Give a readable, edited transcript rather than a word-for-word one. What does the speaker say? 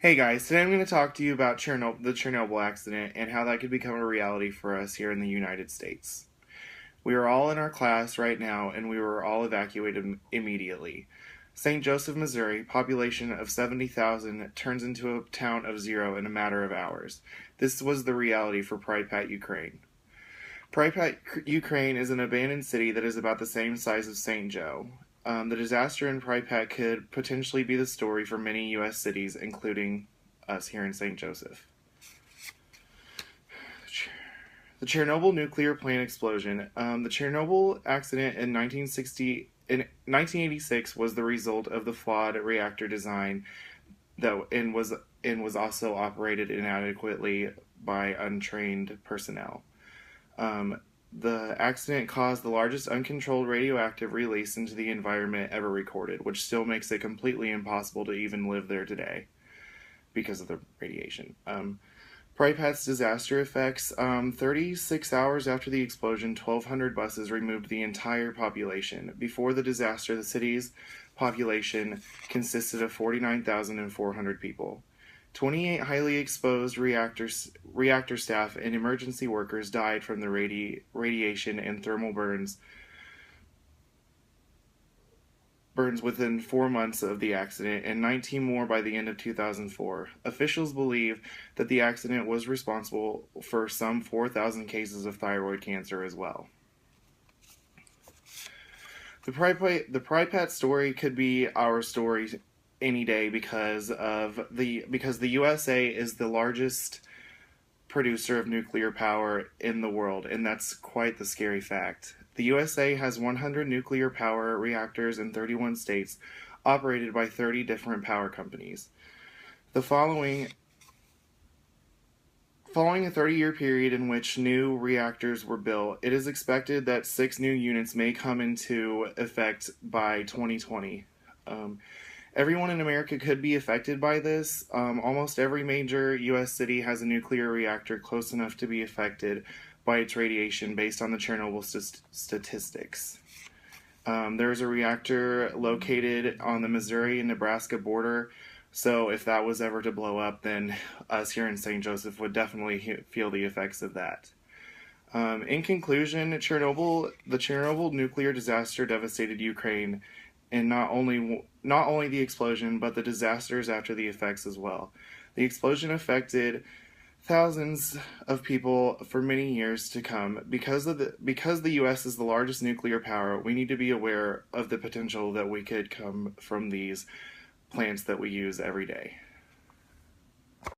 Hey guys, today I'm going to talk to you about the Chernobyl accident and how that could become a reality for us here in the United States. We are all in our class right now and we were all evacuated immediately. St. Joseph, Missouri, population of 70,000, turns into a town of zero in a matter of hours. This was the reality for Pripyat, Ukraine. Pripyat, Ukraine is an abandoned city that is about the same size as St. Joe. The disaster in Pripyat could potentially be the story for many U.S. cities, including us here in St. Joseph. The Chernobyl nuclear plant explosion. The Chernobyl accident in 1986 was the result of the flawed reactor design that was also operated inadequately by untrained personnel. Um, the accident caused the largest uncontrolled radioactive release into the environment ever recorded, which still makes it completely impossible to even live there today because of the radiation. Pripyat's disaster effects. 36 hours after the explosion, 1,200 buses removed the entire population. Before the disaster, the city's population consisted of 49,400 people. 28 highly exposed reactor staff and emergency workers died from the radiation and thermal burns within 4 months of the accident, and 19 more by the end of 2004. Officials believe that the accident was responsible for some 4,000 cases of thyroid cancer as well. The Pripyat story could be our story any day because the USA is the largest producer of nuclear power in the world, and that's quite the scary fact. The USA has 100 nuclear power reactors in 31 states, operated by 30 different power companies. The Following a 30-year period in which new reactors were built, it is expected that 6 new units may come into effect by 2020. Everyone in America could be affected by this. Almost every major U.S. city has a nuclear reactor close enough to be affected by its radiation based on the Chernobyl statistics. There's a reactor located on the Missouri and Nebraska border, so if that was ever to blow up, then us here in St. Joseph would definitely feel the effects of that. In conclusion, the Chernobyl nuclear disaster devastated Ukraine, and not only the explosion, but the disasters after the effects as well. The explosion affected thousands of people for many years to come. Because the U.S. is the largest nuclear power, we need to be aware of the potential that we could come from these plants that we use every day.